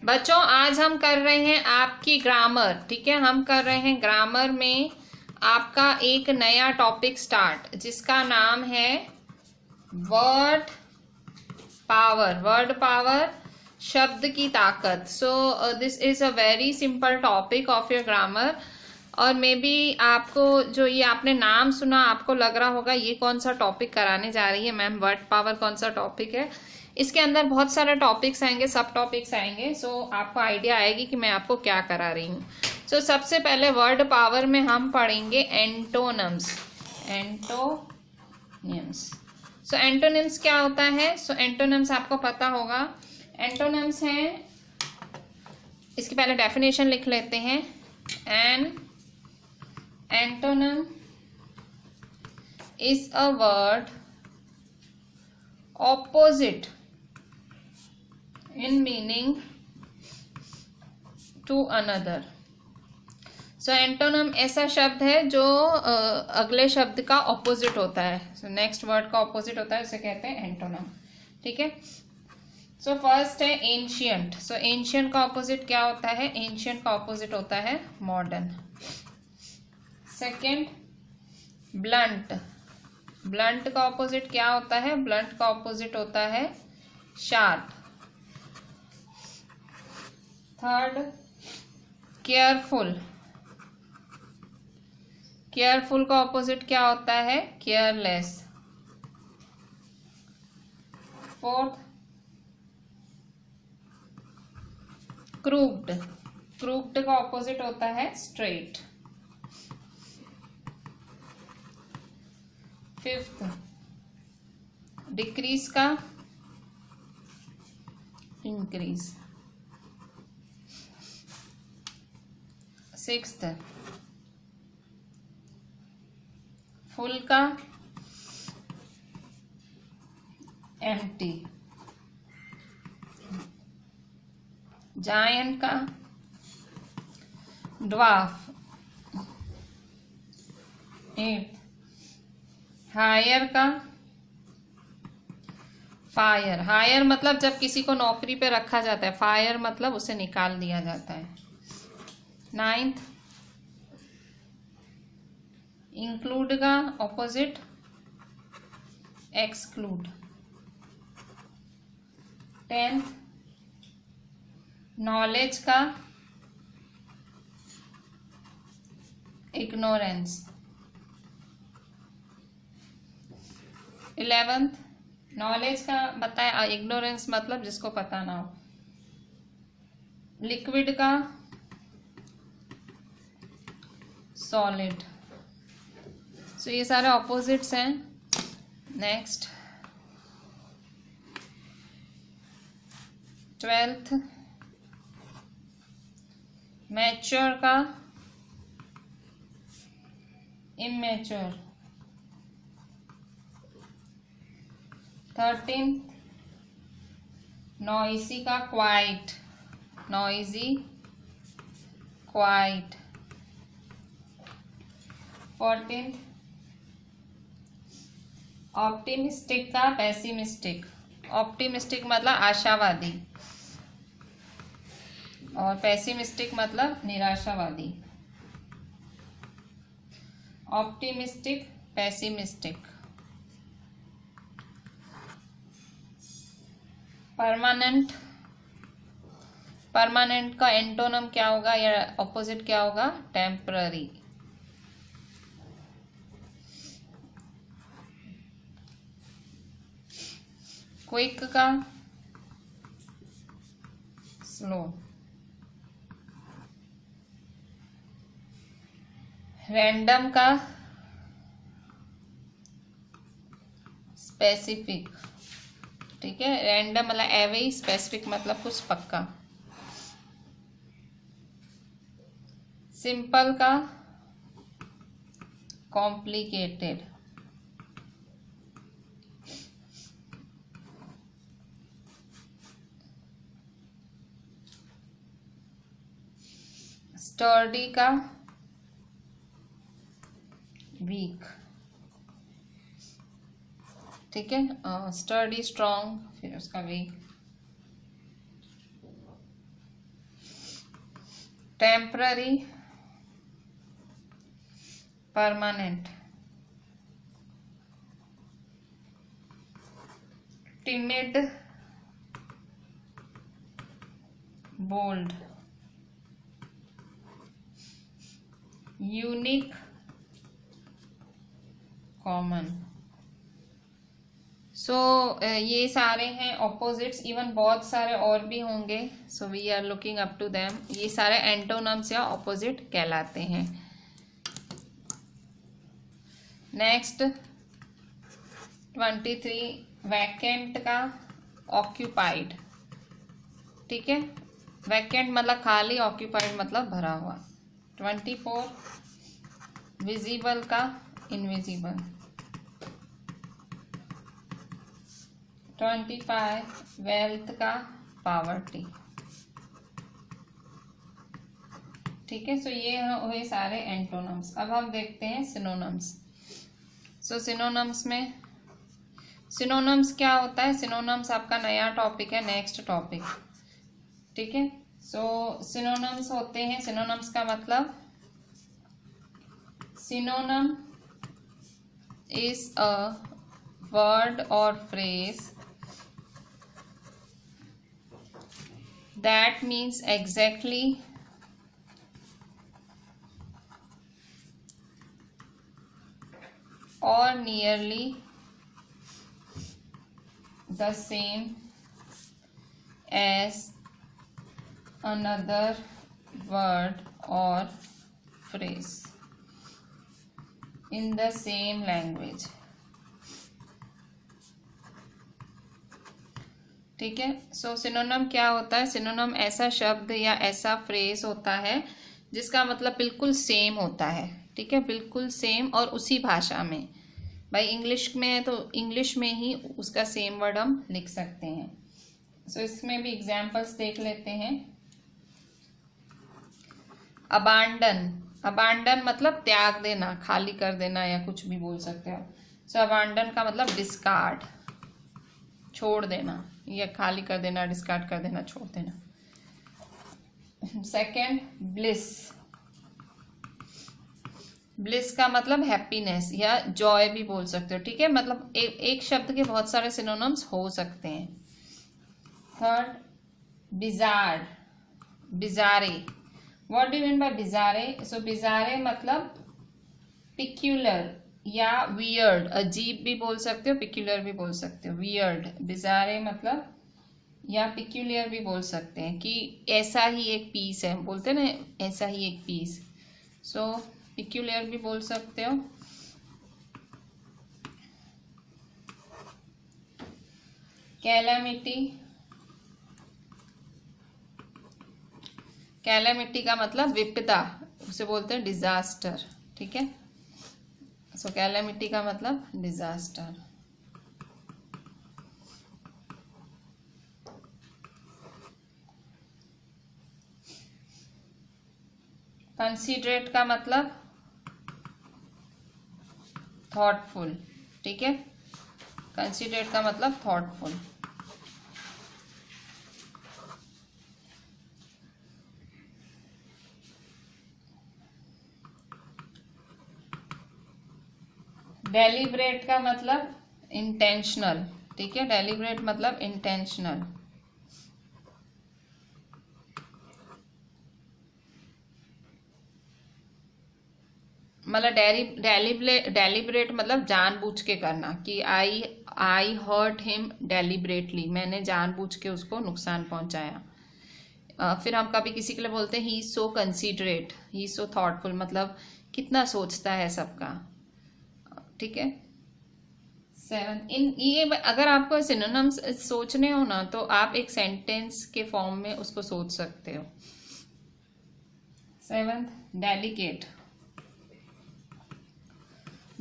बच्चों आज हम कर रहे हैं आपकी ग्रामर। ठीक है, हम कर रहे हैं ग्रामर में आपका एक नया टॉपिक स्टार्ट, जिसका नाम है वर्ड पावर। वर्ड पावर, शब्द की ताकत। So this is a very simple topic of your grammar. और मे बी आपको जो ये आपने नाम सुना, आपको लग रहा होगा ये कौन सा टॉपिक कराने जा रही है मैम, वर्ड पावर कौन सा टॉपिक है। इसके अंदर बहुत सारे टॉपिक्स आएंगे, सब टॉपिक्स आएंगे। सो आपको आइडिया आएगी कि मैं आपको क्या करा रही हूँ। सो सबसे पहले वर्ड पावर में हम पढ़ेंगे एंटोनम्स। एंटोनिम्स। सो एंटोनिम्स क्या होता है? सो एंटोनिम्स आपको पता होगा। एंटोनिम्स हैं, इसकी पहले डेफिनेशन लिख लेते हैं। An antonym is a word opposite in meaning to another. So antonym ऐसा शब्द है जो अगले शब्द का ऑपोजिट होता है। सो नेक्स्ट वर्ड का ऑपोजिट होता है, उसे कहते हैं एंटोनम। ठीक है। सो फर्स्ट है एंशियंट। सो एंशियंट का ऑपोजिट क्या होता है? एंशियंट का ऑपोजिट होता है मॉडर्न। Second blunt. ब्लंट का ऑपोजिट क्या होता है? ब्लंट का ऑपोजिट होता है शार्प। Third careful. केयरफुल का ऑपोजिट क्या होता है? केयरलेस। Fourth crooked. क्रूक्ड का ऑपोजिट होता है स्ट्रेट। फिफ्थ डिक्रीज का इंक्रीज। सिक्स्थ फुल का एम्प्टी। जायंट का ड्वार्फ। एट्थ हायर का फायर। हायर मतलब जब किसी को नौकरी पे रखा जाता है, फायर मतलब उसे निकाल दिया जाता है। नाइन्थ इंक्लूड का ऑपोजिट एक्सक्लूड। टेंथ नॉलेज का इग्नोरेंस। 11th नॉलेज का बताया, इग्नोरेंस मतलब जिसको पता ना हो। लिक्विड का सॉलिड। सो ये सारे ऑपोजिट्स हैं। नेक्स्ट 12th मैच्योर का इमेच्योर। 13th नॉइसी का quite. Noisy quite. 14th optimistic का पेसिमिस्टिक। ऑप्टिमिस्टिक मतलब आशावादी और पेसिमिस्टिक मतलब निराशावादी। Optimistic pessimistic. परमानेंट। परमानेंट का एंटोनम क्या होगा या ऑपोजिट क्या होगा? टेम्पररी। क्विक का स्लो। रैंडम का स्पेसिफिक। ठीक है, रैंडम मतलब एवे ही, स्पेसिफिक मतलब कुछ पक्का। सिंपल का कॉम्प्लिकेटेड। स्टर्डी का वीक। ठीक है, स्टर्डी स्ट्रॉन्ग, फिर उसका weak. Temporary, permanent, timid, bold, unique, common. So ये सारे हैं ऑपोजिट्स, इवन बहुत सारे और भी होंगे। So we are looking up to them. ये सारे एंटोनम्स या ऑपोजिट कहलाते हैं। नेक्स्ट 23 वैकेंट का ऑक्यूपाइड, ठीक है। वैकेंट मतलब खाली, ऑक्यूपाइड मतलब भरा हुआ। 24 विजिबल का इनविजिबल। 25 वेल्थ का पावर्टी, ठीक है। सो ये हुए सारे एंटोनम्स। अब हम देखते हैं सिनोनम्स। सो सिनोनम्स में, सिनोनम्स क्या होता है? सिनोनम्स आपका नया टॉपिक है, नेक्स्ट टॉपिक, ठीक है। सो सिनोनम्स होते हैं, सिनोनम्स का मतलब, सिनोनम इज अ वर्ड और phrase that means exactly or nearly the same as another word or phrase in the same language, ठीक है। सो सिनोनम क्या होता है? सिनोनम ऐसा शब्द या ऐसा फ्रेज होता है जिसका मतलब बिल्कुल सेम होता है, ठीक है, बिल्कुल सेम, और उसी भाषा में। भाई इंग्लिश में है तो इंग्लिश में ही उसका सेम वर्ड हम लिख सकते हैं। सो इसमें भी एग्जांपल्स देख लेते हैं। अबांडन, अबांडन मतलब त्याग देना, खाली कर देना, या कुछ भी बोल सकते हो। सो अबांडन का मतलब डिस्कार्ड, छोड़ देना, या खाली कर देना, डिस्कार्ड कर देना, छोड़ देना। सेकंड ब्लिस, ब्लिस का मतलब हैप्पीनेस या जॉय भी बोल सकते हो, ठीक है। मतलब एक शब्द के बहुत सारे सिनोनिम्स हो सकते हैं। Third bizarre, बिजारे, what do you mean by बिजारे? सो बिजारे मतलब पिक्यूलर या वियर्ड, अजीब भी बोल सकते हो, पिक्यूलर भी बोल सकते हो। वियर्ड, बिजारे मतलब, या पिक्यूलियर भी बोल सकते हैं कि ऐसा ही एक पीस है, बोलते हैं ना, ऐसा ही एक पीस। सो पिक्यूलियर भी बोल सकते हो। कैलामिटी, कैलामिटी का मतलब विपदा, उसे बोलते हैं डिजास्टर, ठीक है। सो कैलामिटी का मतलब डिजास्टर। कंसीडरेट का मतलब थॉटफुल, ठीक है। कंसीडरेट का मतलब थॉटफुल। डेलिब्रेट का मतलब इंटेंशनल, ठीक है। डेलिब्रेट मतलब इंटेंशनल। मतलब डेलिब्रेट मतलब जानबूझ के करना, कि आई हर्ट हिम डेलिब्रेटली, मैंने जानबूझ के उसको नुकसान पहुंचाया। फिर हम कभी किसी के लिए बोलते हैं he is so considerate, he is so thoughtful, मतलब कितना सोचता है सबका, ठीक है। 7 इन ये अगर आपको सिनोनिम्स सोचने हो ना, तो आप एक सेंटेंस के फॉर्म में उसको सोच सकते हो। 7 डेलिकेट,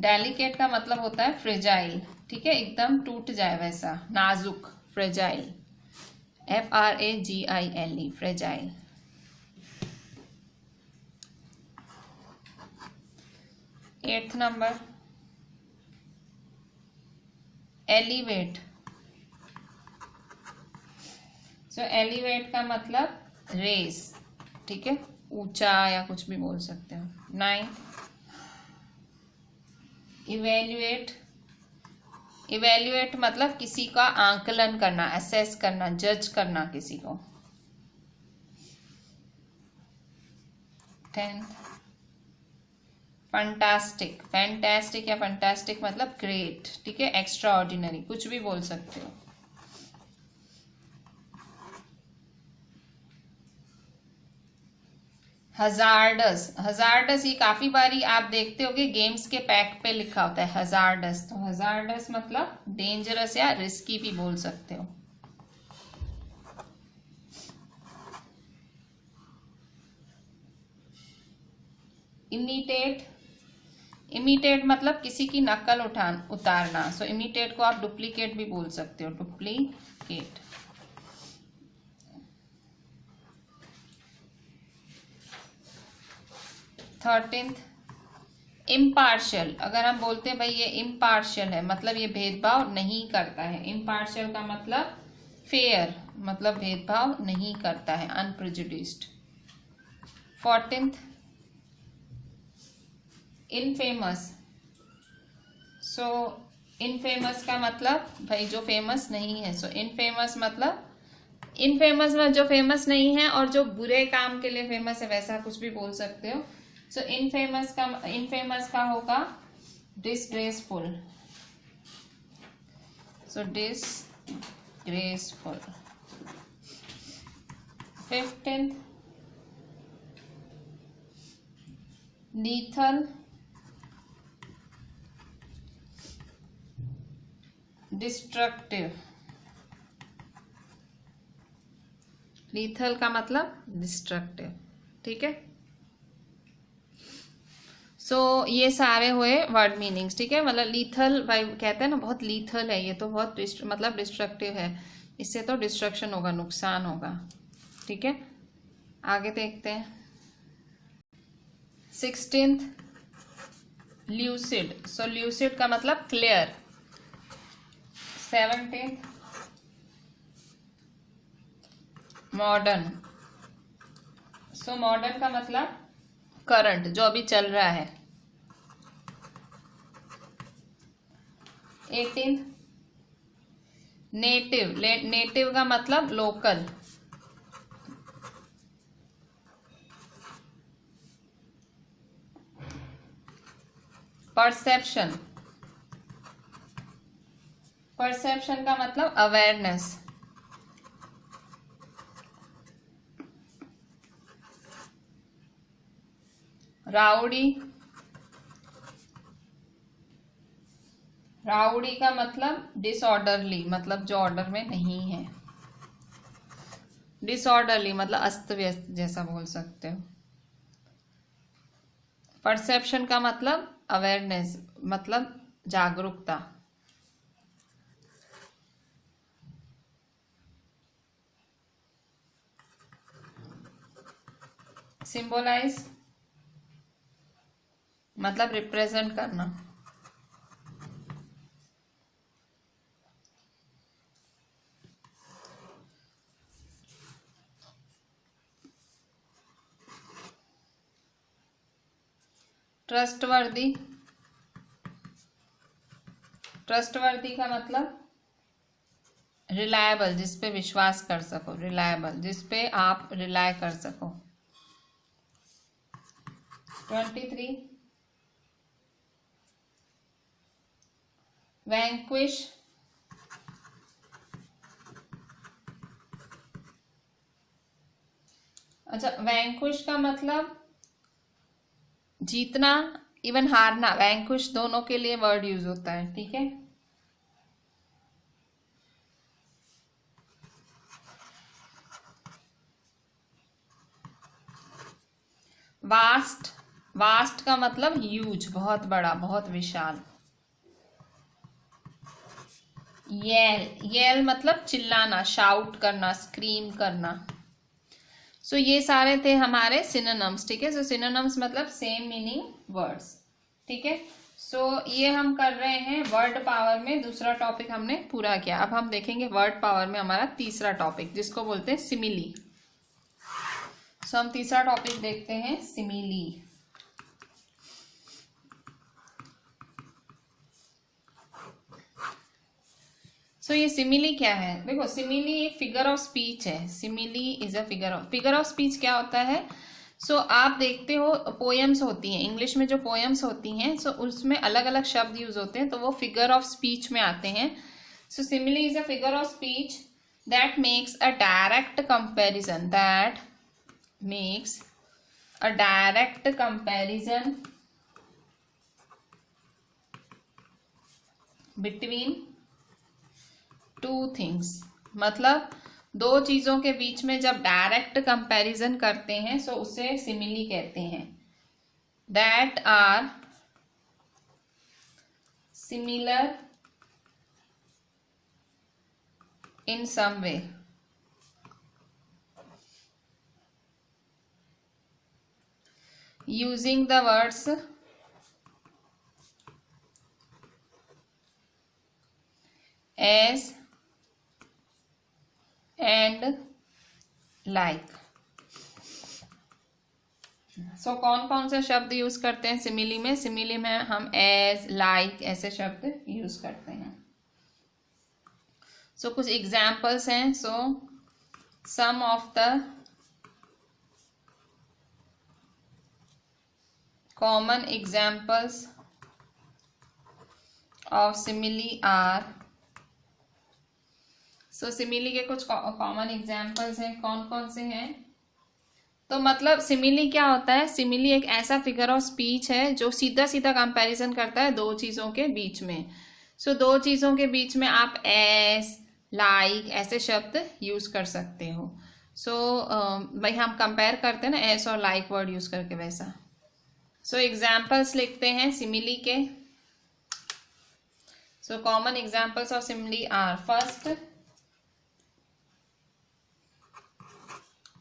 डेलिकेट का मतलब होता है फ्रेजाइल, ठीक है, एकदम टूट जाए वैसा, नाजुक, fragile, FRAGILE, fragile. Eighth number elevate. So elevate का मतलब रेस, ठीक है, ऊंचा या कुछ भी बोल सकते हो। 9 इवेल्युएट, इवेल्युएट मतलब किसी का आंकलन करना, असेस करना, जज करना किसी को। 10 फैंटास्टिक, फैंटास्टिक या फैंटास्टिक मतलब ग्रेट, ठीक है, एक्स्ट्रा ऑर्डिनरी, कुछ भी बोल सकते हो। हजार्डस, हजार्डस ये काफी बारी आप देखते होगे गेम्स के पैक पे लिखा होता है हजार्डस, तो हजार्डस मतलब डेंजरस या रिस्की भी बोल सकते हो। इमिटेट, इमिटेट मतलब किसी की नकल उतारना, सो इमिटेट को आप डुप्लीकेट भी बोल सकते हो, डुप्लीकेट। 13th इम्पार्शियल, अगर हम बोलते हैं भाई ये इम्पार्शियल है मतलब ये भेदभाव नहीं करता है। इम्पार्शियल का मतलब फेयर, मतलब भेदभाव नहीं करता है, अनप्रेजुडिस्ड। 14th इनफेमस, सो इनफेमस का मतलब भाई जो फेमस नहीं है, सो इनफेमस मतलब इनफेमस में जो फेमस नहीं है और जो बुरे काम के लिए फेमस है, वैसा कुछ भी बोल सकते हो। सो इनफेमस का होगा disgraceful, so disgraceful. 15th lethal, destructive, lethal का मतलब डिस्ट्रक्टिव, ठीक है। सो ये सारे हुए वर्ड मीनिंग्स, ठीक है। मतलब लीथल भाई कहते हैं ना बहुत लीथल है ये, तो बहुत मतलब डिस्ट्रक्टिव है, इससे तो डिस्ट्रक्शन होगा, नुकसान होगा, ठीक है। आगे देखते हैं। 16th ल्यूसिड, सो ल्यूसिड का मतलब clear. 17th modern, so modern का मतलब करंट, जो अभी चल रहा है। 18th नेटिव, नेटिव का मतलब लोकल। परसेप्शन, परसेप्शन का मतलब अवेयरनेस। राउडी, राउडी का मतलब डिसऑर्डरली, मतलब जो ऑर्डर में नहीं है। डिसऑर्डरली मतलब अस्त व्यस्त जैसा बोल सकते हो। परसेप्शन का मतलब अवेयरनेस, मतलब जागरूकता। सिंबलाइज मतलब रिप्रेजेंट करना। ट्रस्टवर्दी, ट्रस्टवर्दी का मतलब रिलायबल, जिस पे विश्वास कर सको, रिलायबल जिस पे आप रिलाय कर सको। 23 वैंक्विश, अच्छा वैंक्विश का मतलब जीतना, इवन हारना, वैंक्विश दोनों के लिए वर्ड यूज होता है, ठीक है। वास्ट, वास्ट का मतलब ह्यूज, बहुत बड़ा, बहुत विशाल। येल, येल मतलब चिल्लाना, शाउट करना, स्क्रीम करना। सो ये सारे थे हमारे सिनोनिम्स, ठीक है। सो सिनोनिम्स मतलब सेम मीनिंग वर्ड्स, ठीक है। सो ये हम कर रहे हैं वर्ड पावर में, दूसरा टॉपिक हमने पूरा किया। अब हम देखेंगे वर्ड पावर में हमारा तीसरा टॉपिक, जिसको बोलते हैं सिमिली। सो हम तीसरा टॉपिक देखते हैं, सिमिली। सो ये सिमिली क्या है? देखो, सिमिली एक फिगर ऑफ स्पीच है। Simile is a figure of speech क्या होता है? सो आप देखते हो पोएम्स होती हैं इंग्लिश में, जो पोएम्स होती हैं सो उसमें अलग अलग शब्द यूज होते हैं, तो वो फिगर ऑफ स्पीच में आते हैं। So simile is a figure of speech that makes a direct comparison, between two things. मतलब दो चीजों के बीच में जब डायरेक्ट कंपैरिजन करते हैं सो उसे सिमिली कहते हैं। That are similar in some way. Using the words as and like। So कौन कौन से शब्द यूज करते हैं सिमिली में? सिमिली में हम as, like ऐसे शब्द यूज करते हैं। सो कुछ एग्जाम्पल्स हैं। So some of the common examples of simile are. So simile के कुछ कॉमन एग्जाम्पल्स हैं। कौन कौन से हैं? तो मतलब सिमिली क्या होता है? सिमिली एक ऐसा फिगर ऑफ स्पीच है जो सीधा सीधा कंपैरिजन करता है दो चीजों के बीच में। सो दो चीजों के बीच में आप एस, लाइक ऐसे शब्द यूज कर सकते हो। सो भाई हम कंपेयर करते हैं ना एस और लाइक वर्ड यूज करके, वैसा। सो एग्जाम्पल्स लिखते हैं सिमिली के। So common examples of simile are, first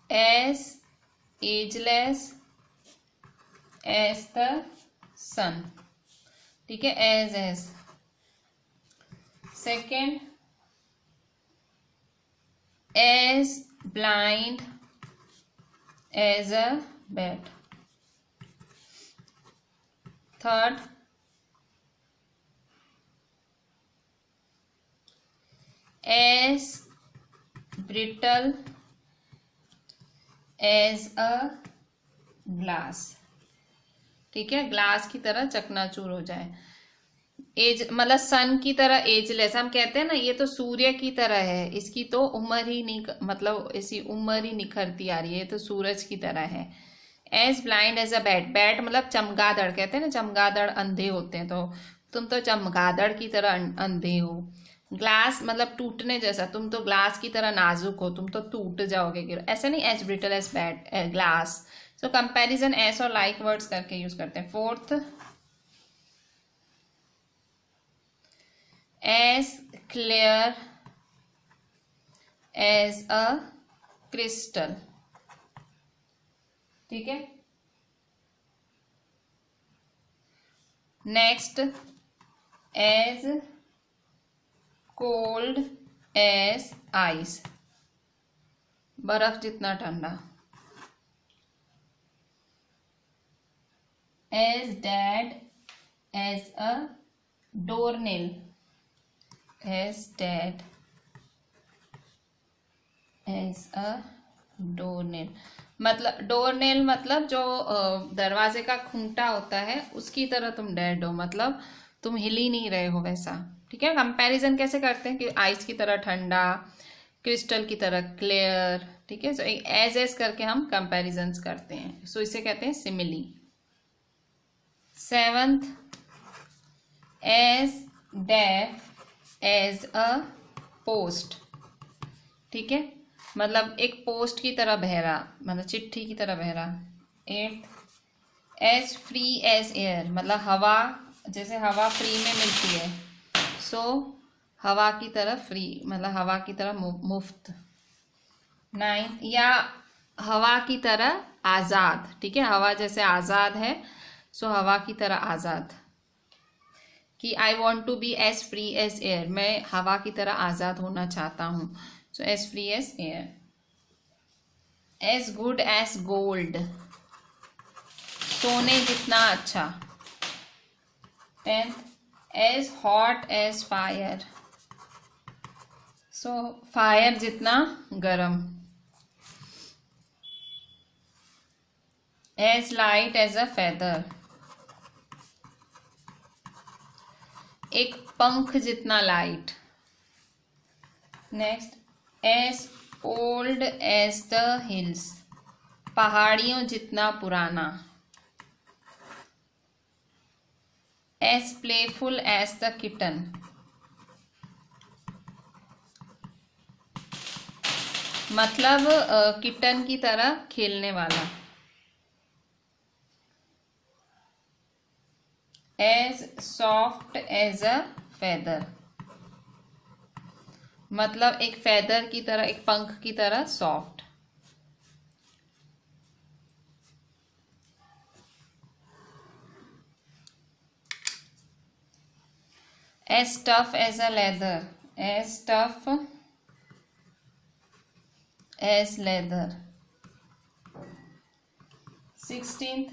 as ageless as the sun, ठीक है, as second as blind as a bat, third as brittle as a glass, ठीक है, ग्लास की तरह चकनाचूर हो जाए। एज मतलब सन की तरह एजलेस, हम कहते हैं ना ये तो सूर्य की तरह है, इसकी तो उम्र ही नहीं, मतलब ऐसी उम्र ही निखरती आ रही है, ये तो सूरज की तरह है। As blind as a bat, bat मतलब चमगादड़, कहते हैं ना चमगादड़ अंधे होते हैं, तो तुम तो चमगादड़ की तरह अंधे हो। ग्लास मतलब टूटने जैसा, तुम तो ग्लास की तरह नाजुक हो, तुम तो टूट जाओगे, ऐसे नहीं, as brittle as bat glass. So comparison as और लाइक वर्ड्स करके यूज करते हैं। Fourth as clear as a crystal, ठीक है। Next as cold as ice, बर्फ जितना ठंडा। As dead as a doornail, as dead as a doornail, मतलब डोरनेल मतलब जो दरवाजे का खूंटा होता है उसकी तरह तुम डेड हो, मतलब तुम हिल ही नहीं रहे हो वैसा, ठीक है। कंपैरिजन कैसे करते हैं कि आइस की तरह ठंडा, क्रिस्टल की तरह क्लियर, ठीक है। सो एज एज करके हम कंपैरिजन्स करते हैं, सो इसे कहते हैं simile. Seventh as deaf as a post, ठीक है, मतलब एक पोस्ट की तरह बहरा, मतलब चिट्ठी की तरह बहरा। Eighth as free as air, मतलब हवा, जैसे हवा फ्री में मिलती है, सो हवा की तरह फ्री, मतलब हवा की तरह मुफ्त। नाइन्थ या हवा की तरह आज़ाद, ठीक है, हवा जैसे आज़ाद है, सो हवा की तरह आज़ाद, कि I want to be as free as air, मैं हवा की तरह आज़ाद होना चाहता हूँ, so as free as air. As good as gold, सोने जितना अच्छा। 10th, as hot as fire, so fire जितना गरम। As light as a feather, एक पंख जितना light. Next, as old as the hills, पहाड़ियों जितना पुराना। As playful as the kitten, मतलब किटन की तरह खेलने वाला। As soft as a feather, मतलब एक फेदर की तरह, एक पंख की तरह soft. As tough as a leather, as tough as leather. 16th,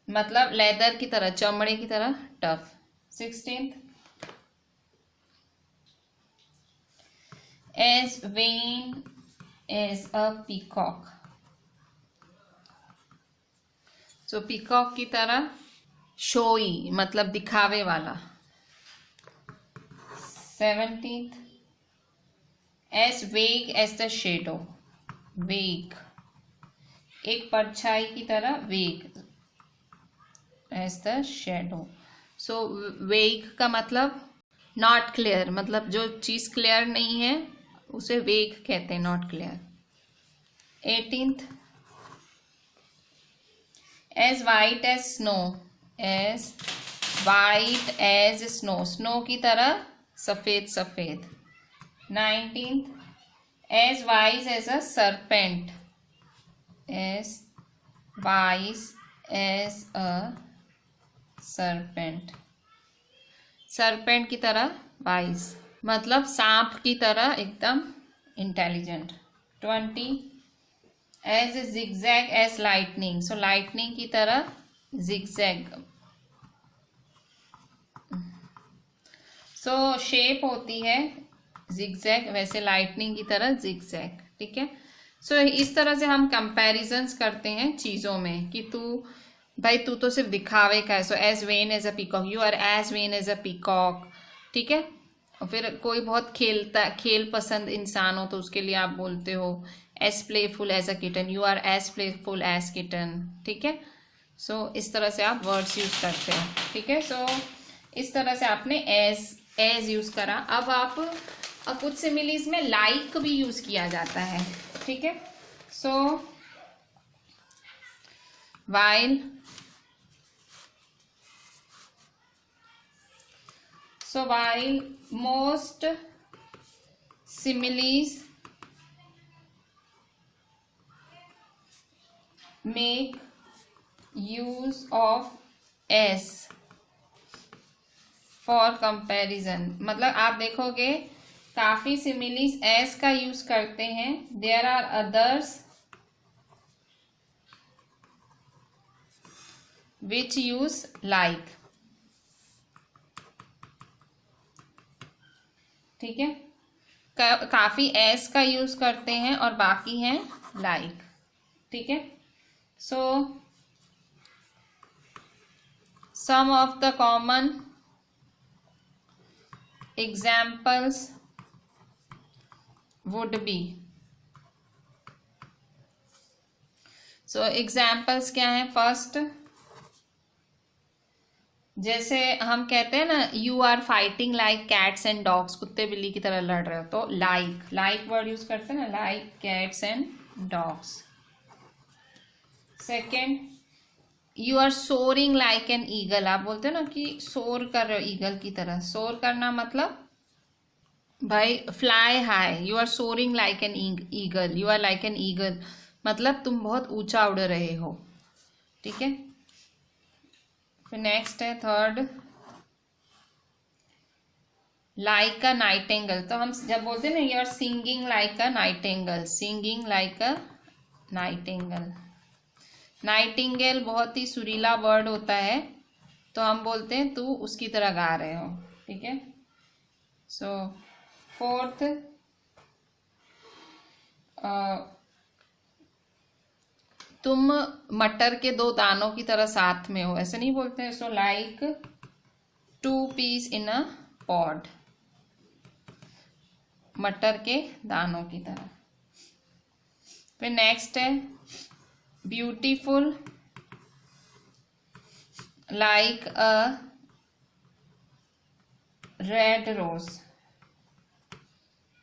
मतलब लेदर की तरह, चमड़े की तरह tough. 16th, as vain as a peacock, so peacock की तरह शोई, मतलब दिखावे वाला। 17th, एज वेग एज द शेडो, वेग, एक परछाई की तरह, वेग एज द शेडो। सो वेग का मतलब नॉट क्लियर, मतलब जो चीज क्लियर नहीं है उसे वेग कहते हैं, not clear. 18th, as white as snow, as white as snow, snow की तरह सफेद सफेद। 19th, as wise as a serpent, as wise as a serpent, serpent की तरह वाइज, मतलब सांप की तरह एकदम intelligent. 20, as zigzag as lightning, so lightning की तरह जिगजैग, सो शेप होती है जिगजैग, वैसे लाइटनिंग की तरह जिगजैग। ठीक है, सो इस तरह से हम कंपैरिजंस करते हैं चीजों में कि तू भाई तू तो सिर्फ दिखावे का है। So as vain as a peacock, you are as vain as a peacock. ठीक है, और फिर कोई बहुत खेल पसंद इंसान हो तो उसके लिए आप बोलते हो as playful as a kitten, you are as playful as kitten. ठीक है, सो इस तरह से आप वर्ड्स यूज करते हो। ठीक है, सो इस तरह से आपने एज यूज करा। अब आप कुछ सिमिलीज में लाइक भी यूज किया जाता है। ठीक है, so while, so while most similes make use of s for comparison, मतलब आप देखोगे काफी सिमिलीज एस का यूज करते हैं। There are others which use like. ठीक है, काफी एस का यूज करते हैं और बाकी हैं लाइक। ठीक है, so some of the common examples would be, so examples क्या हैं? फर्स्ट, जैसे हम कहते हैं ना you are fighting like cats and dogs, कुत्ते बिल्ली की तरह लड़ रहे हो, तो लाइक वर्ड यूज करते हैं ना, like cats and dogs. Second, you are soaring like an eagle, आप बोलते हो ना कि सोर कर रहे हो ईगल की तरह। सोर करना मतलब भाई fly high, you are soaring like an eagle, you are like an eagle, मतलब तुम बहुत ऊंचा उड़ रहे हो। ठीक है, फिर नेक्स्ट है थर्ड, लाइक अ नाइटेंगल, तो हम जब बोलते हैं ना you are singing like a nightingale, singing like a nightingale. Nightingale बहुत ही सुरीला वर्ड होता है, तो हम बोलते हैं तू उसकी तरह गा रहे हो, ठीक है। सो फोर्थ, तुम मटर के दो दानों की तरह साथ में हो, ऐसे नहीं बोलते हैं। So like two peas in a pod, मटर के दानों की तरह। फिर नेक्स्ट है beautiful like a red rose,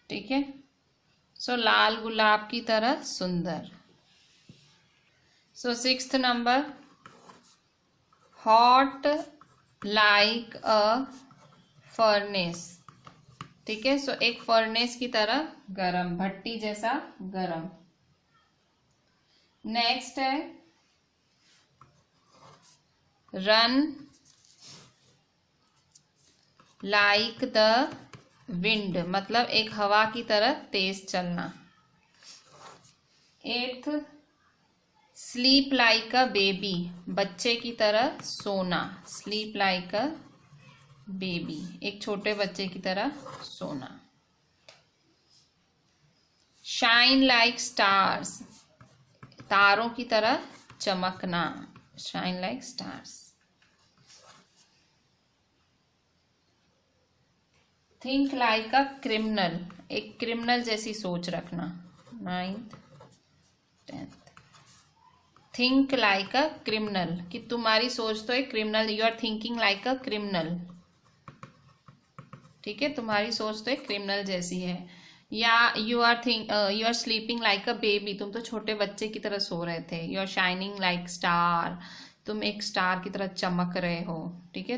ठीक है। सो लाल गुलाब की तरह सुंदर। So sixth number, hot like a furnace, ठीक है। सो एक फर्नेस की तरह गरम, भट्टी जैसा गरम। नेक्स्ट है रन लाइक द विंड, मतलब एक हवा की तरह तेज चलना। Eighth, sleep like a baby, बच्चे की तरह सोना। स्लीप लाइक अ बेबी, एक छोटे बच्चे की तरह सोना। शाइन लाइक स्टार्स, तारों की तरह चमकना। Shine like stars. Think like a criminal, एक क्रिमिनल जैसी सोच रखना। 9th 10th, think like a criminal, कि तुम्हारी सोच तो एक criminal, you are thinking like a criminal, ठीक है। तुम्हारी सोच तो एक क्रिमिनल जैसी है। या you are sleeping like a baby, तुम तो छोटे बच्चे की तरह सो रहे थे। You are shining like star, तुम एक स्टार की तरह चमक रहे हो, ठीक है।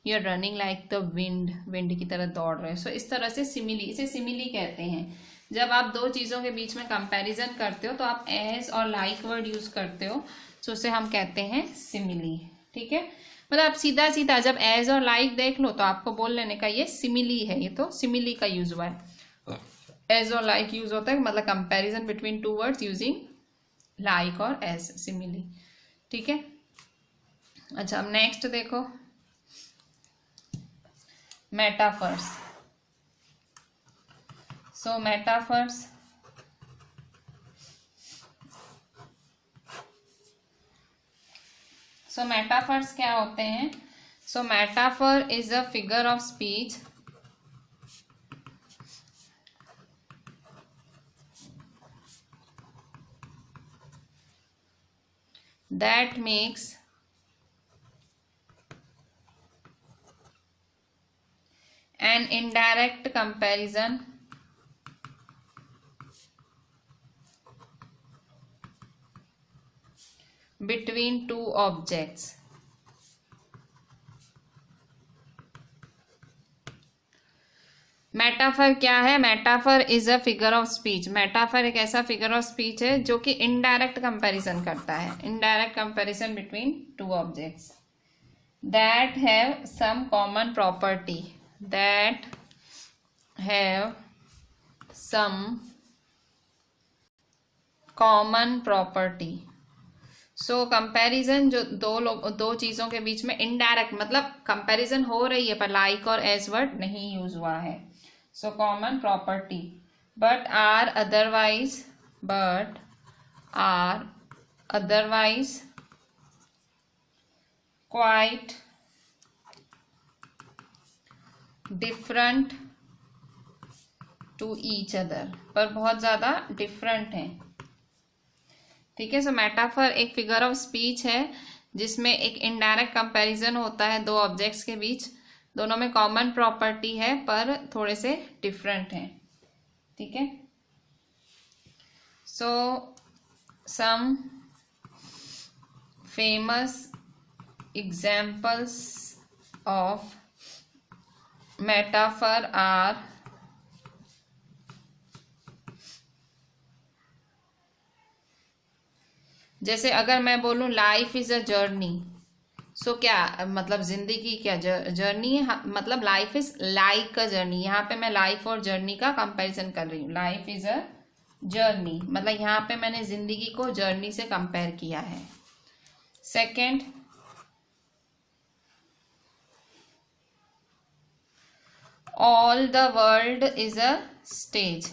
You are running like the wind, wind की तरह दौड़ रहे हो। सो इस तरह से सिमिली, इसे सिमिली कहते हैं। जब आप दो चीज़ों के बीच में कंपैरिजन करते हो तो आप एज और लाइक वर्ड यूज करते हो, सो उसे हम कहते हैं सिमिली, ठीक है। मतलब सीधा सीधा जब एज और लाइक देख लो तो आपको बोल लेने का ये सिमिली है, ये तो सिमिली का यूज हुआ है। एज और लाइक यूज होता है, मतलब comparison between two words using like और एज, सिमिली, ठीक है। अच्छा, अब नेक्स्ट देखो metaphors. So metaphors, so metaphors क्या होते हैं? So metaphor is a figure of speech that makes an indirect comparison between two objects. Metaphor क्या है? Metaphor is a figure of speech. Metaphor एक ऐसा फिगर ऑफ स्पीच है जो कि इनडायरेक्ट कंपैरिजन करता है, indirect comparison between two objects that have some common property, that have some common property. So comparison जो दो चीजों के बीच में इनडायरेक्ट, मतलब कंपैरिजन हो रही है पर लाइक और एज वर्ड नहीं यूज हुआ है। So common property but are otherwise quite different to each other, पर बहुत ज्यादा डिफरेंट है, ठीक है। सो मेटाफर एक फिगर ऑफ स्पीच है जिसमें एक इनडायरेक्ट कंपैरिजन होता है दो ऑब्जेक्ट्स के बीच, दोनों में कॉमन प्रॉपर्टी है पर थोड़े से डिफरेंट हैं, ठीक है। So some famous examples of metaphor are जैसे अगर मैं बोलूं life is a journey, so क्या मतलब जिंदगी क्या जर्नी है, मतलब life is like a journey. यहाँ पे मैं लाइफ और जर्नी का कंपैरिजन कर रही हूँ। लाइफ इज अ जर्नी, मतलब यहाँ पे मैंने जिंदगी को जर्नी से कंपेयर किया है। Second, all the world is a stage,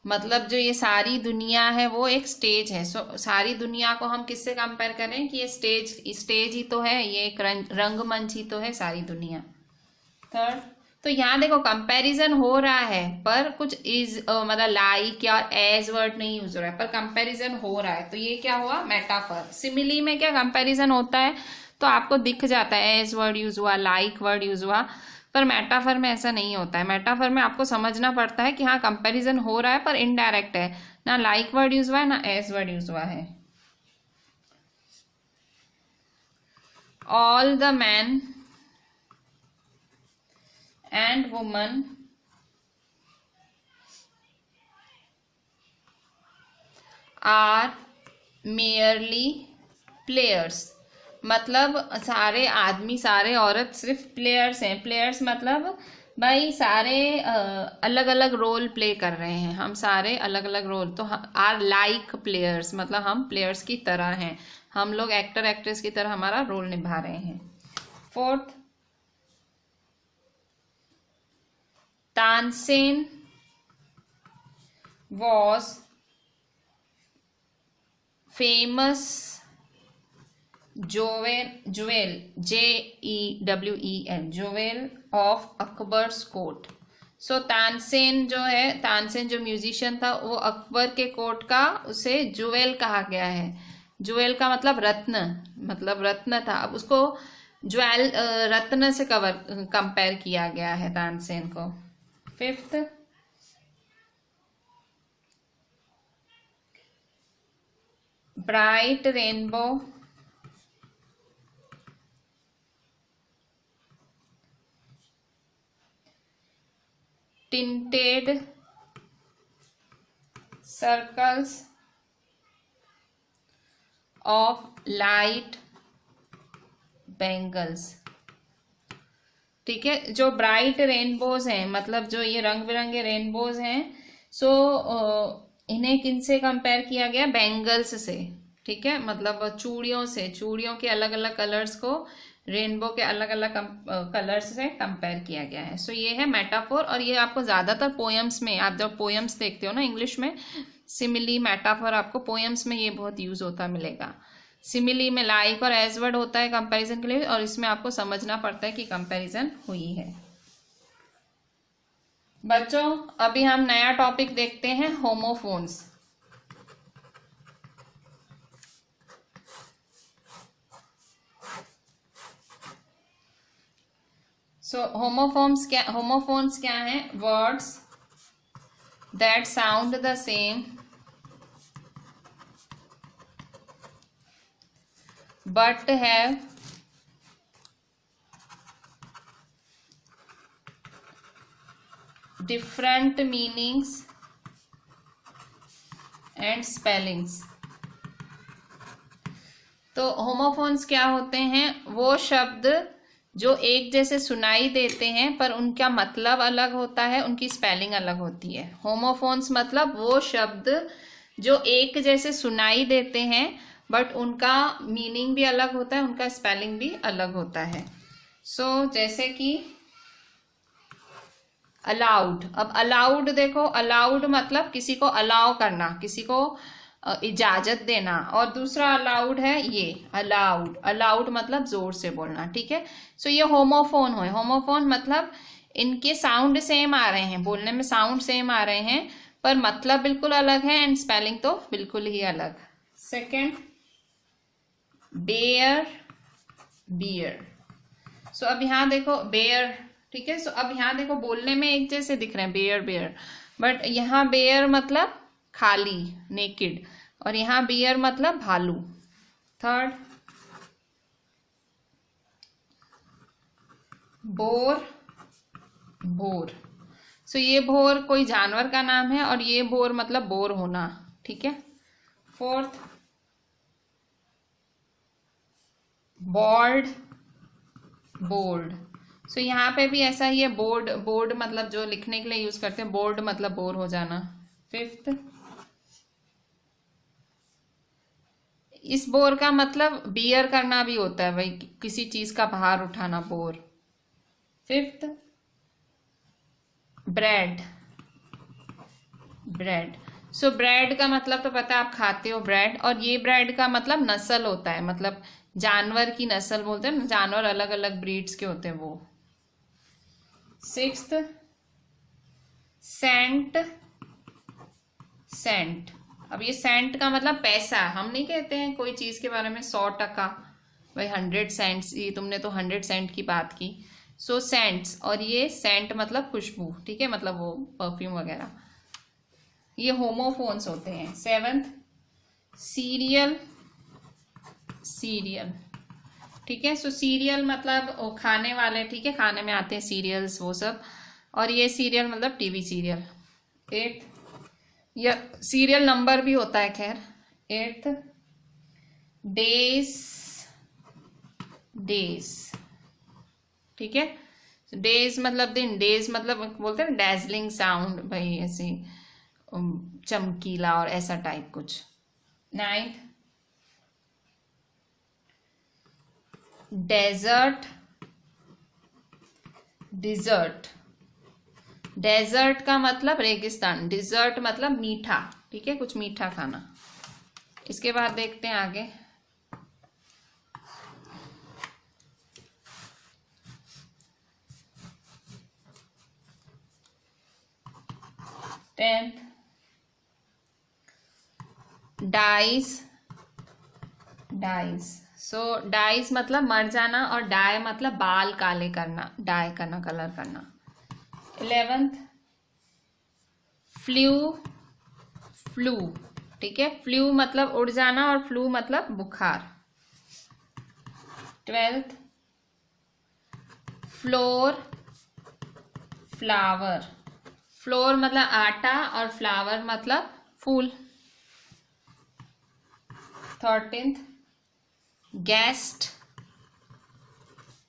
मतलब जो ये सारी दुनिया है वो एक स्टेज है। सारी दुनिया को हम किससे कंपेयर करें कि ये स्टेज ही तो है, ये एक रंगमंच ही तो है सारी दुनिया। थर्ड, तो यहाँ देखो कंपैरिजन हो रहा है पर कुछ इज मतलब लाइक या एज वर्ड नहीं यूज हो रहा है, पर कंपैरिजन हो रहा है, तो ये क्या हुआ, मेटाफर। सिमिली में क्या कंपैरिजन होता है तो आपको दिख जाता है, एज वर्ड यूज हुआ, लाइक वर्ड यूज हुआ, पर मेटाफर में ऐसा नहीं होता है। मेटाफर में आपको समझना पड़ता है कि हाँ कंपैरिजन हो रहा है पर इनडायरेक्ट है, ना लाइक वर्ड यूज हुआ है ना एज वर्ड यूज हुआ है। All the man and women are merely players, मतलब सारे आदमी सारे औरत सिर्फ प्लेयर्स हैं। प्लेयर्स मतलब भाई सारे अलग अलग रोल प्ले कर रहे हैं, हम सारे अलग अलग रोल, तो आर लाइक प्लेयर्स मतलब हम प्लेयर्स की तरह हैं, हम लोग एक्टर एक्ट्रेस की तरह हमारा रोल निभा रहे हैं। Fourth, Tansen was famous jewel jewel of Akbar's court। सो तानसेन जो है, तानसेन जो म्यूजिशियन था वो अकबर के कोर्ट का, उसे जुवेल कहा गया है। जुवेल का मतलब रत्न, मतलब रत्न था, अब उसको ज्वेल रत्न से कंपेयर किया गया है तानसेन को। Fifth, bright rainbow tinted circles of light bangles। ठीक है, जो ब्राइट रेनबोज हैं, मतलब जो ये रंग बिरंगे रेनबोज हैं, सो इन्हें किनसे कंपेयर किया गया, बैंगल्स से। ठीक है, मतलब चूड़ियों से, चूड़ियों के अलग अलग कलर्स को रेनबो के अलग अलग कलर्स से कंपेयर किया गया है। सो ये है मेटाफोर, और ये आपको ज्यादातर पोएम्स में, आप जब पोएम्स देखते हो ना इंग्लिश में, सिमिली मेटाफोर आपको पोएम्स में ये बहुत यूज होता मिलेगा। सिमिली में लाइक और एज वर्ड होता है कंपैरिजन के लिए, और इसमें आपको समझना पड़ता है कि कंपैरिजन हुई है। बच्चों अभी हम नया टॉपिक देखते हैं, होमोफोन्स। सो होमोफोन्स क्या हैं, words that sound the same but have different meanings and spellings। तो होमोफोन्स क्या होते हैं, वो शब्द जो एक जैसे सुनाई देते हैं पर उनका मतलब अलग होता है, उनकी स्पेलिंग अलग होती है। होमोफोन्स मतलब वो शब्द जो एक जैसे सुनाई देते हैं बट उनका मीनिंग भी अलग होता है, उनका स्पेलिंग भी अलग होता है। सो जैसे कि अलाउड, अब अलाउड देखो, अलाउड मतलब किसी को अलाउ करना, किसी को इजाजत देना, और दूसरा अलाउड है ये अलाउड, अलाउड मतलब जोर से बोलना। ठीक है, सो ये होमोफोन है। होमोफोन मतलब इनके साउंड सेम आ रहे हैं, बोलने में साउंड सेम आ रहे हैं पर मतलब बिल्कुल अलग है, एंड स्पेलिंग तो बिल्कुल ही अलग। Second, bear beer. सो अब यहाँ देखो बेयर, ठीक है, सो अब यहाँ देखो बोलने में एक जैसे दिख रहे हैं बेयर बेयर, बट यहाँ बेयर मतलब खाली नेकेड, और यहाँ बियर मतलब भालू। Third, bore bore. सो ये भोर कोई जानवर का नाम है और ये बोर मतलब बोर होना। ठीक है। Fourth, board board. सो यहाँ पे भी ऐसा ही है, बोर्ड, बोर्ड मतलब जो लिखने के लिए यूज करते हैं, बोर्ड मतलब बोर हो जाना। फिफ्थ, इस बोर का मतलब बियर करना भी होता है भाई, किसी चीज का भार उठाना, bore. Fifth, bread, bread. So bread का मतलब तो पता है, आप खाते हो ब्रेड, और ये ब्रेड का मतलब नस्ल होता है, मतलब जानवर की नस्ल बोलते हैं ना, जानवर अलग अलग ब्रीड्स के होते हैं वो। Sixth, cent, cent. अब ये सेंट का मतलब पैसा, हम नहीं कहते हैं कोई चीज के बारे में 100 टका, भाई 100 सेंट्स, ये तुमने तो 100 सेंट की बात की। सो सेंट्स, और ये सेंट मतलब खुशबू, ठीक है, मतलब वो परफ्यूम वगैरह, ये होमोफोन्स होते हैं। सेवंथ, सीरियल, सीरियल, ठीक है। सो सीरियल मतलब वो खाने वाले, ठीक है, खाने में आते हैं सीरियल्स वो सब, और ये सीरियल मतलब टीवी सीरियल। एट्थ, या सीरियल नंबर भी होता है खैर। एट्थ, डेज, डेज, ठीक है। डेज मतलब दिन, डेज मतलब बोलते हैं ना डैजलिंग साउंड, भाई ऐसे चमकीला और ऐसा टाइप कुछ। Ninth, desert, dessert. डेजर्ट का मतलब रेगिस्तान, डिजर्ट मतलब मीठा, ठीक है, कुछ मीठा खाना। इसके बाद देखते हैं आगे। Tenth, dies, dies. So dies मतलब मर जाना, और डाई मतलब बाल काले करना, डाई करना, कलर करना। 11th, फ्लू, फ्लू, ठीक है, फ्लू मतलब उड़ जाना, और फ्लू मतलब बुखार। 12th, floor, flower. फ्लोर मतलब आटा, और फ्लावर मतलब फूल। 13th, guest,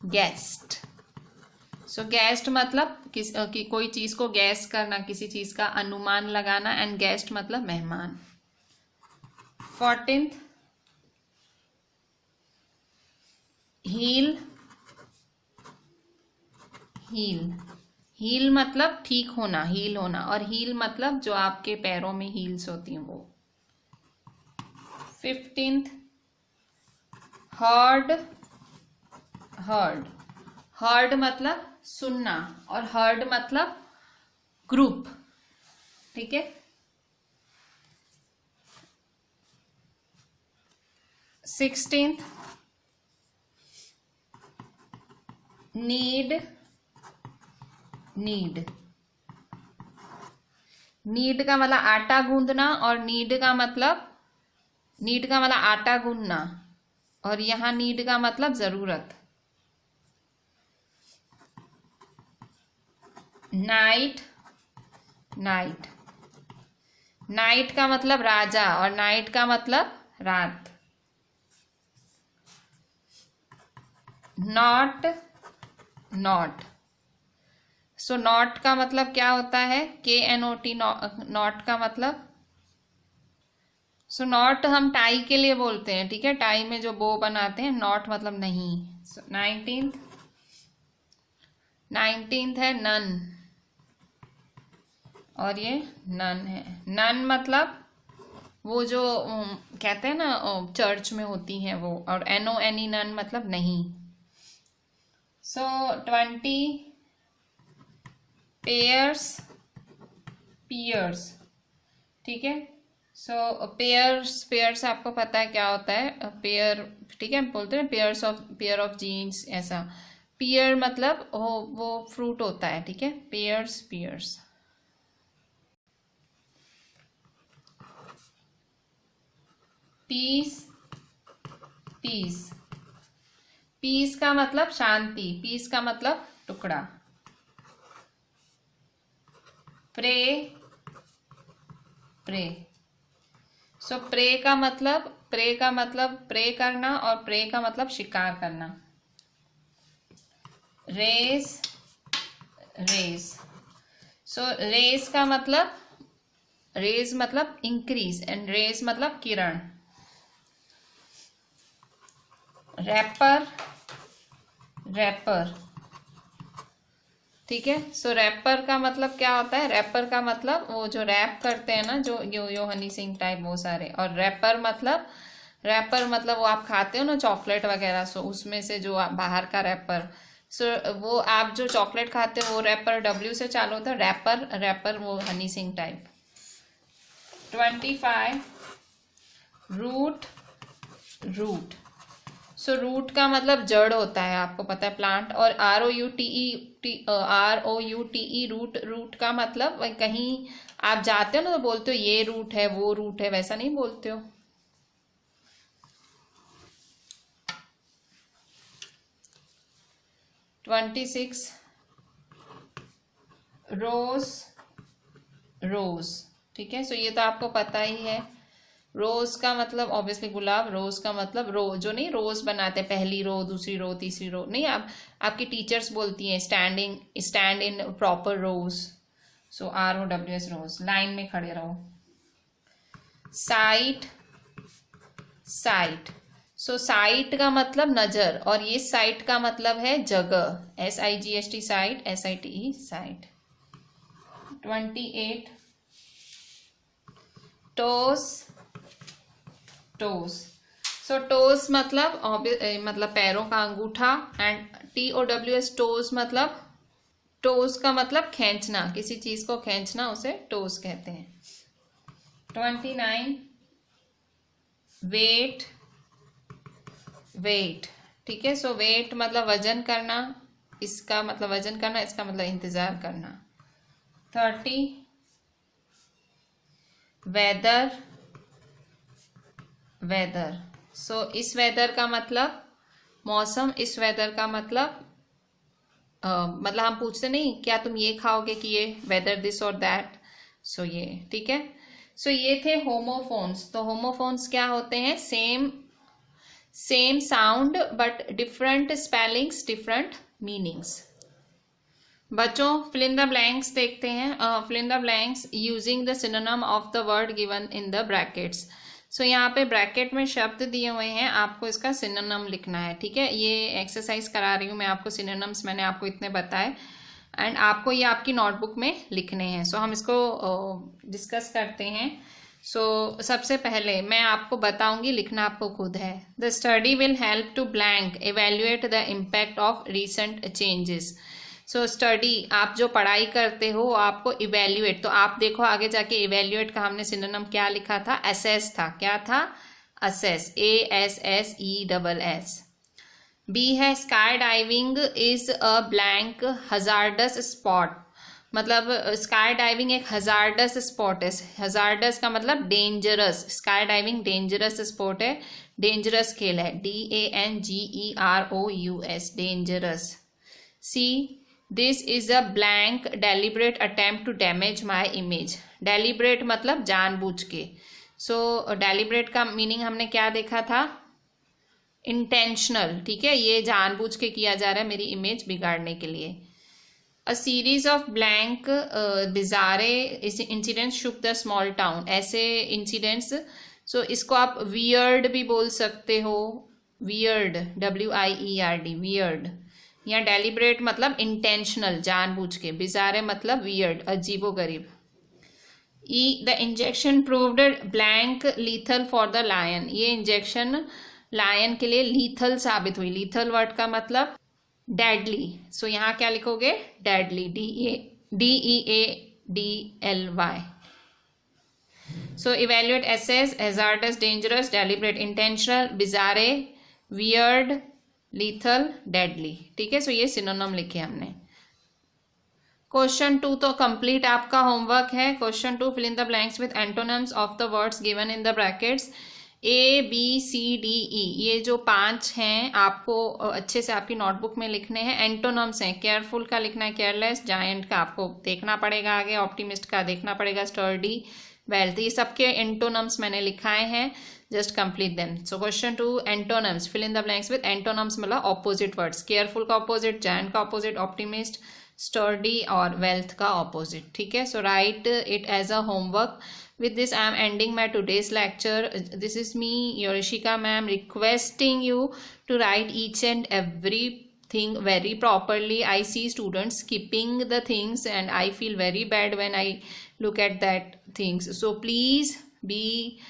guest. सो गेस्ट मतलब कोई चीज को गैस करना, किसी चीज का अनुमान लगाना, एंड गेस्ट मतलब मेहमान। 14th, हील, हील, हील मतलब ठीक होना, हील होना, और हील मतलब जो आपके पैरों में हील्स होती हैं वो। 15th, हर्ड, हर्ड, हर्ड मतलब सुनना, और हर्ड मतलब ग्रुप, ठीक है। 16th, नीड, नीड, नीड का मतलब आटा गूंदना, और नीड का मतलब, नीड का मतलब आटा गूंदना, और यहां नीड का मतलब जरूरत। नाइट, नाइट, नाइट का मतलब राजा, और नाइट का मतलब रात। Not, not. सो नॉट का मतलब क्या होता है, KNOT, नॉट का मतलब, सो नॉट हम टाई के लिए बोलते हैं, ठीक है, टाई में जो बो बनाते हैं, नॉट मतलब नहीं। 19th, 19th है नन, और ये नन है। नन मतलब वो जो कहते हैं ना चर्च में होती हैं वो, और NONE, नन मतलब नहीं। सो 20, पेयर्स, पियर्स, ठीक है। सो पेयर्स, पेयर्स आपको पता है क्या होता है, पेयर, ठीक है, बोलते हैं pairs of, pair of jeans, ऐसा। पियर मतलब वो फ्रूट होता है, ठीक है, pairs, pears. Peace, peace, peace का मतलब शांति, पीस का मतलब टुकड़ा। Pray, pray. सो प्रे का मतलब, प्रे का मतलब प्रे करना, और प्रे का मतलब शिकार करना। Race, race. सो रेस का मतलब, रेस मतलब इंक्रीज एंड रेस मतलब किरण। रैपर, रैपर, ठीक है। सो रैपर का मतलब क्या होता है? रैपर का मतलब वो जो रैप करते हैं ना, जो यो हनी सिंह टाइप वो सारे। और रैपर मतलब, रैपर मतलब वो आप खाते हो ना चॉकलेट वगैरह, सो उसमें से जो बाहर का रैपर। सो वो आप जो चॉकलेट खाते हो वो रैपर डब्ल्यू से चालू होता है। रैपर, रैपर वो Honey Singh type. 25 root, root. So root का मतलब जड़ होता है, आपको पता है, प्लांट। और ROUTE, रूट, रूट का मतलब कहीं आप जाते हो ना तो बोलते हो ये रूट है वो रूट है, वैसा नहीं बोलते हो। (26) रोज, रोज, ठीक है। सो ये तो आपको पता ही है। रोज का मतलब ऑब्वियसली गुलाब, रोज का मतलब रो, जो नहीं रोज बनाते, पहली रो, दूसरी रो, तीसरी रो, नहीं, आप आपकी टीचर्स बोलती हैं standing, stand in proper rows. So ROWS, rows, line में खड़े रहो। Site, site. सो साइट का मतलब नजर, और ये साइट का मतलब है जगह। SIGHT, sight, SITE, site. 28 toes, toes. So toes मतलब मतलब पैरों का अंगूठा। एंड TOWS, टोस मतलब, टोस का मतलब खींचना, किसी चीज को खींचना, उसे टोस कहते हैं। 29 वेट, वेट, ठीक है। सो वेट मतलब वजन करना, इसका मतलब वजन करना, इसका मतलब इंतजार करना। 30 वेदर, वेदर। सो इस वेदर का मतलब मौसम, इस वेदर का मतलब मतलब हम पूछते नहीं क्या तुम ये खाओगे कि ये, वेदर दिस और दैट। सो ये, ठीक है। सो ये थे होमोफोन्स। तो होमोफोन्स क्या होते हैं? Same, same sound but different spellings, different meanings. बच्चों फिल इन द ब्लैंक्स देखते हैं। Fill in the blanks using the synonym of the word given in the brackets. So यहाँ पे ब्रैकेट में शब्द दिए हुए हैं, आपको इसका सिनोनिम लिखना है, ठीक है। ये एक्सरसाइज करा रही हूँ मैं आपको, सिनोनिम्स मैंने आपको इतने बताए एंड आपको ये आपकी नोटबुक में लिखने हैं। सो हम इसको डिस्कस करते हैं। सो सबसे पहले मैं आपको बताऊंगी, लिखना आपको खुद है। The study will help to blank evaluate the impact of recent changes. So study, आप जो पढ़ाई करते हो आपको इवेल्युएट, तो आप देखो आगे जाके इवेल्युएट का हमने सिनोनिम क्या लिखा था? असेस था। क्या था? Assess, ASSESS। बी है sky diving is a blank hazardous spot. मतलब स्काई डाइविंग एक हजार्डस स्पॉट है। हजार्डस का मतलब dangerous, sky diving dangerous spot है, डेंजरस खेल है। DANGEROUS, dangerous. C this is a blank deliberate attempt to damage my image. Deliberate मतलब जानबूझ के। सो डेलिब्रेट का मीनिंग हमने क्या देखा था? इंटेंशनल, ठीक है, ये जानबूझ के किया जा रहा है मेरी इमेज बिगाड़ने के लिए। A series of blank bizarre incidents shook the small town. ऐसे इंसिडेंट्स, सो इसको आप वियर्ड भी बोल सकते हो, वियर्ड, WIERD, वियर्ड। या डेलिब्रेट मतलब इंटेंशनल, जानबूझ के। बिजारे मतलब वियर्ड, अजीबोगरीब। The injection proved blank lethal for the lion. ये इंजेक्शन लायन के लिए लीथल साबित हुई। लीथल वर्ड का मतलब डेडली। सो यहाँ क्या लिखोगे? Deadly, DEADLY। So evaluate, assess, hazardous, dangerous, deliberate, intentional, bizarre, weird, lethal, deadly, ठीक है। सो ये सिनोनिम लिखे हमने। क्वेश्चन 2 तो कंप्लीट आपका होमवर्क है। Question 2, fill in the blanks with antonyms of the words given in the brackets. ABCDE, ये जो 5 हैं आपको अच्छे से आपकी नोटबुक में लिखने हैं। एंटोनिम्स हैं, केयरफुल का लिखना है, केयरलेस, जायंट का आपको देखना पड़ेगा आगे, ऑप्टिमिस्ट का देखना पड़ेगा, स्टर्डी, wealth, ये सबके एंटोनम्स मैंने लिखाए हैं, just complete them. So question 2, antonyms, fill in the blanks with antonyms, मतलब ऑपोजिट वर्ड्स. केयरफुल का ऑपोजिट, जायंट का ऑपोजिट ऑप्टिमिस्ट, स्टर्डी और वेल्थ का ऑपोजिट. ठीक है, so write it as a homework. With this, I am ending my today's lecture. This is me, Yorishika ma'am, requesting you to write each and everything very properly. I see students skipping the things and I feel very bad when I look at that things. So please be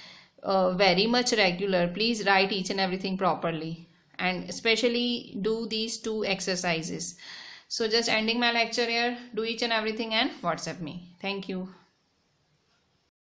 very much regular. Please write each and everything properly and especially do these 2 exercises. So just ending my lecture here. Do each and everything and WhatsApp me. Thank you.